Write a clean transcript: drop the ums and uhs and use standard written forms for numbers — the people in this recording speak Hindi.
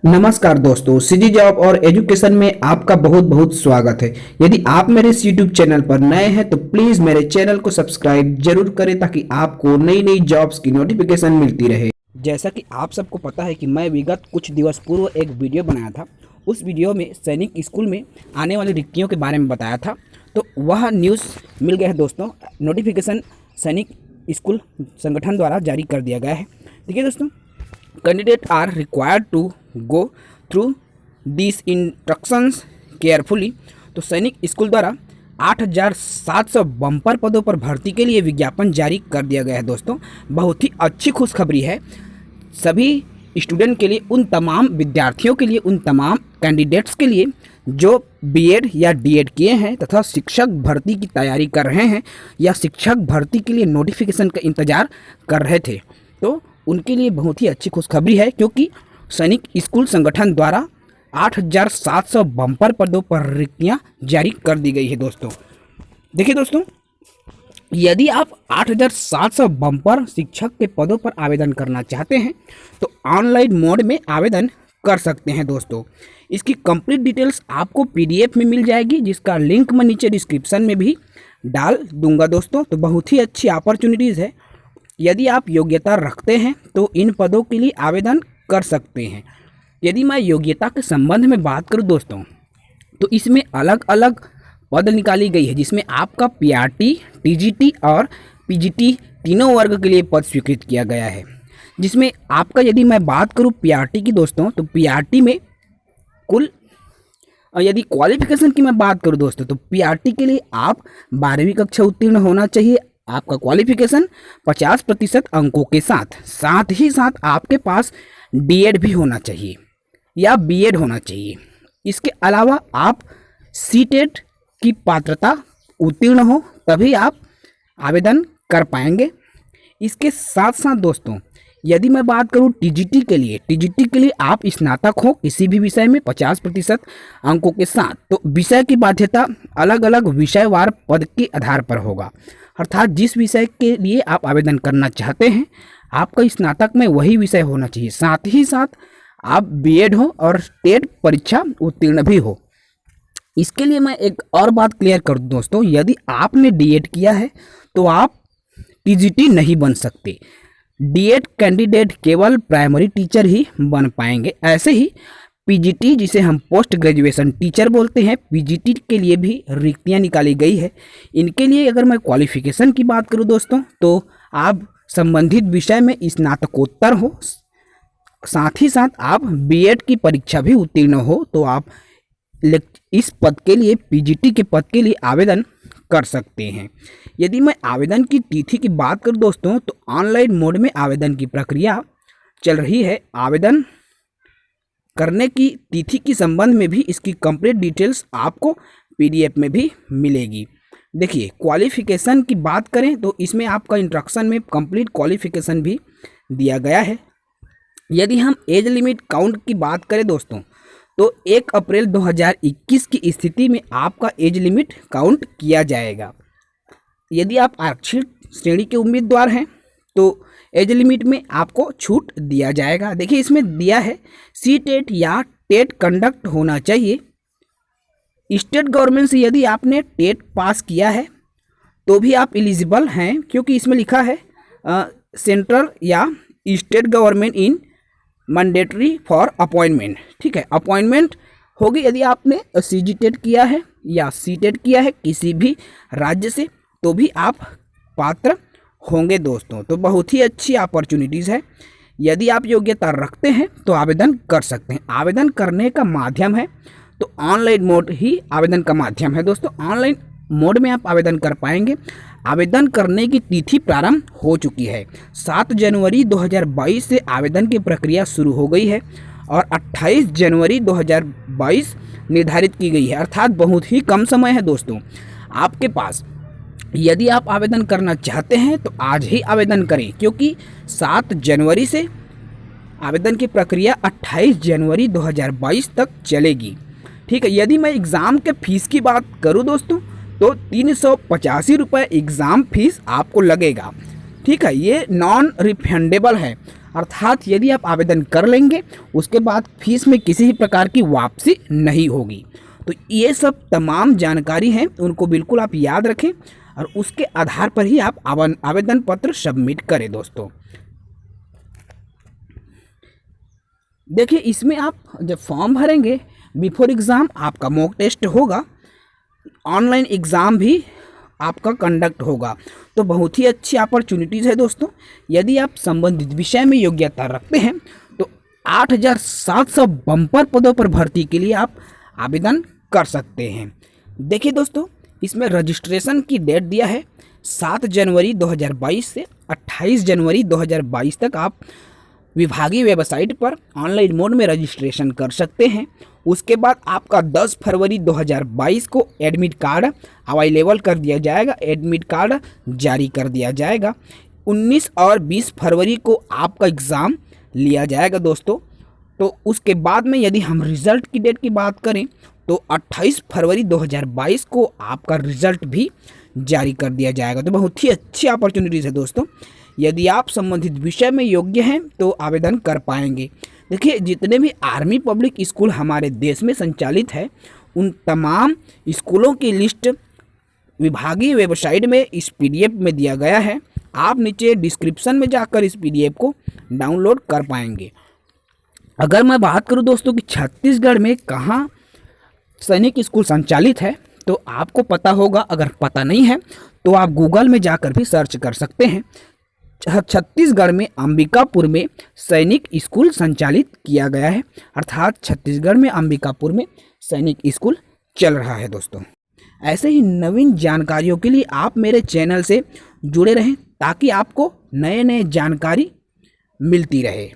नमस्कार दोस्तों, सीजी जॉब और एजुकेशन में आपका बहुत बहुत स्वागत है। यदि आप मेरे इस यूट्यूब चैनल पर नए हैं तो प्लीज़ मेरे चैनल को सब्सक्राइब जरूर करें ताकि आपको नई नई जॉब्स की नोटिफिकेशन मिलती रहे। जैसा कि आप सबको पता है कि मैं विगत कुछ दिवस पूर्व एक वीडियो बनाया था। उस वीडियो में सैनिक स्कूल में आने वाली रिक्तियों के बारे में बताया था, तो वह न्यूज़ मिल गया है दोस्तों। नोटिफिकेशन सैनिक स्कूल संगठन द्वारा जारी कर दिया गया है। देखिए दोस्तों, candidate are required to go through this instructions carefully. तो सैनिक स्कूल द्वारा 8,700 बम्पर पदों पर भर्ती के लिए विज्ञापन जारी कर दिया गया है दोस्तों। बहुत ही अच्छी खुशखबरी है सभी स्टूडेंट के लिए, उन तमाम विद्यार्थियों के लिए, उन तमाम कैंडिडेट्स के लिए जो बीएड या डीएड किए हैं तथा शिक्षक भर्ती की तैयारी कर रहे हैं या शिक्षक भर्ती के लिए नोटिफिकेशन का इंतज़ार कर रहे थे। तो उनके लिए बहुत ही अच्छी खुशखबरी है, क्योंकि सैनिक स्कूल संगठन द्वारा 8,700 बम्पर पदों पर रिक्तियां जारी कर दी गई है दोस्तों। देखिए दोस्तों, यदि आप 8,700 बम्पर शिक्षक के पदों पर आवेदन करना चाहते हैं तो ऑनलाइन मोड में आवेदन कर सकते हैं दोस्तों। इसकी कंप्लीट डिटेल्स आपको पीडीएफ में मिल जाएगी, जिसका लिंक मैं नीचे डिस्क्रिप्शन में भी डाल दूंगा दोस्तों। तो बहुत ही अच्छी अपॉर्चुनिटीज़ है। यदि आप योग्यता रखते हैं तो इन पदों के लिए आवेदन कर सकते हैं। यदि मैं योग्यता के संबंध में बात करूं दोस्तों, तो इसमें अलग अलग पद निकाली गई है, जिसमें आपका पीआरटी, टीजीटी और पीजीटी तीनों वर्ग के लिए पद स्वीकृत किया गया है। जिसमें आपका, यदि मैं बात करूं पीआरटी की दोस्तों, तो पीआरटी में कुल, यदि क्वालिफिकेशन की मैं बात करूं दोस्तों, तो पीआरटी के लिए आप 12वीं कक्षा उत्तीर्ण होना चाहिए। आपका क्वालिफिकेशन 50% अंकों के साथ ही साथ आपके पास डीएड भी होना चाहिए या बीएड होना चाहिए। इसके अलावा आप सीटेट की पात्रता उत्तीर्ण हो तभी आप आवेदन कर पाएंगे। इसके साथ साथ दोस्तों, यदि मैं बात करूं टीजीटी के लिए आप स्नातक हो किसी भी विषय में 50% अंकों के साथ। तो विषय की बाध्यता अलग अलग विषयवार पद के आधार पर होगा, अर्थात जिस विषय के लिए आप आवेदन करना चाहते हैं आपका स्नातक में वही विषय होना चाहिए। साथ ही साथ आप बीएड हो और टेट परीक्षा उत्तीर्ण भी हो। इसके लिए मैं एक और बात क्लियर कर दूं दोस्तों, यदि आपने डीएड किया है तो आप टीजीटी नहीं बन सकते। डीएड कैंडिडेट केवल प्राइमरी टीचर ही बन पाएंगे। ऐसे ही पीजीटी, जिसे हम पोस्ट ग्रेजुएशन टीचर बोलते हैं, पीजीटी के लिए भी रिक्तियां निकाली गई है। इनके लिए अगर मैं क्वालिफिकेशन की बात करूं दोस्तों, तो आप संबंधित विषय में स्नातकोत्तर हो, साथ ही साथ आप बीएड की परीक्षा भी उत्तीर्ण हो, तो आप इस पद के लिए, पीजीटी के पद के लिए आवेदन कर सकते हैं। यदि मैं आवेदन की तिथि की बात करूं दोस्तों, तो ऑनलाइन मोड में आवेदन की प्रक्रिया चल रही है। आवेदन करने की तिथि के संबंध में भी इसकी कंप्लीट डिटेल्स आपको पीडीएफ में भी मिलेगी। देखिए, क्वालिफिकेशन की बात करें तो इसमें आपका इंस्ट्रक्शन में कंप्लीट क्वालिफिकेशन भी दिया गया है। यदि हम एज लिमिट काउंट की बात करें दोस्तों, तो 1 अप्रैल 2021 की स्थिति में आपका एज लिमिट काउंट किया जाएगा। यदि आप आरक्षित श्रेणी के उम्मीदवार हैं तो एज लिमिट में आपको छूट दिया जाएगा। देखिए, इसमें दिया है सीटेट या टेट कंडक्ट होना चाहिए। स्टेट गवर्नमेंट से यदि आपने टेट पास किया है तो भी आप एलिजिबल हैं, क्योंकि इसमें लिखा है सेंट्रल या state government in mandatory for appointment. ठीक है, अपॉइंटमेंट होगी यदि आपने सीजीटेट किया है या सीटेट किया है किसी भी राज्य से, तो भी आप पात्र होंगे दोस्तों। तो बहुत ही अच्छी अपॉर्चुनिटीज़ है। यदि आप योग्यता रखते हैं तो आवेदन कर सकते हैं। आवेदन करने का माध्यम है तो ऑनलाइन मोड ही आवेदन का माध्यम है दोस्तों। ऑनलाइन मोड में आप आवेदन कर पाएंगे। आवेदन करने की तिथि प्रारंभ हो चुकी है। 7 जनवरी 2022 से आवेदन की प्रक्रिया शुरू हो गई है और 28 जनवरी 2022 निर्धारित की गई है, अर्थात बहुत ही कम समय है दोस्तों आपके पास। यदि आप आवेदन करना चाहते हैं तो आज ही आवेदन करें, क्योंकि 7 जनवरी से आवेदन की प्रक्रिया 28 जनवरी 2022 तक चलेगी। ठीक है, यदि मैं एग्ज़ाम के फीस की बात करूं दोस्तों, तो 385 रुपये एग्ज़ाम फीस आपको लगेगा। ठीक है, ये नॉन रिफंडेबल है। अर्थात यदि आप आवेदन कर लेंगे उसके बाद फीस में किसी भी प्रकार की वापसी नहीं होगी। तो ये सब तमाम जानकारी हैं, उनको बिल्कुल आप याद रखें और उसके आधार पर ही आप आवेदन पत्र सबमिट करें दोस्तों। देखिए, इसमें आप जब फॉर्म भरेंगे बिफोर एग्ज़ाम आपका मॉक टेस्ट होगा, ऑनलाइन एग्ज़ाम भी आपका कंडक्ट होगा। तो बहुत ही अच्छी अपॉर्चुनिटीज़ है दोस्तों। यदि आप संबंधित विषय में योग्यता रखते हैं तो 8,700 बम्पर पदों पर भर्ती के लिए आप आवेदन कर सकते हैं। देखिए दोस्तों, इसमें रजिस्ट्रेशन की डेट दिया है 7 जनवरी 2022 से 28 जनवरी 2022 तक आप विभागीय वेबसाइट पर ऑनलाइन मोड में रजिस्ट्रेशन कर सकते हैं। उसके बाद आपका 10 फरवरी 2022 को एडमिट कार्ड अवेलेबल कर दिया जाएगा, एडमिट कार्ड जारी कर दिया जाएगा। 19 और 20 फरवरी को आपका एग्ज़ाम लिया जाएगा दोस्तों। तो उसके बाद में यदि हम रिज़ल्ट की डेट की बात करें तो 28 फरवरी 2022 को आपका रिज़ल्ट भी जारी कर दिया जाएगा। तो बहुत ही अच्छी अपॉर्चुनिटीज़ है दोस्तों। यदि आप संबंधित विषय में योग्य हैं तो आवेदन कर पाएंगे। देखिए, जितने भी आर्मी पब्लिक स्कूल हमारे देश में संचालित है उन तमाम स्कूलों की लिस्ट विभागीय वेबसाइट में इस PDF में दिया गया है। आप नीचे डिस्क्रिप्शन में जाकर इस PDF को डाउनलोड कर पाएंगे। अगर मैं बात करूं दोस्तों कि छत्तीसगढ़ में कहाँ सैनिक स्कूल संचालित है तो आपको पता होगा। अगर पता नहीं है तो आप गूगल में जाकर भी सर्च कर सकते हैं। छत्तीसगढ़ में अंबिकापुर में सैनिक स्कूल संचालित किया गया है, अर्थात छत्तीसगढ़ में अंबिकापुर में सैनिक स्कूल चल रहा है दोस्तों। ऐसे ही नवीन जानकारियों के लिए आप मेरे चैनल से जुड़े रहें ताकि आपको नए नए जानकारी मिलती रहे।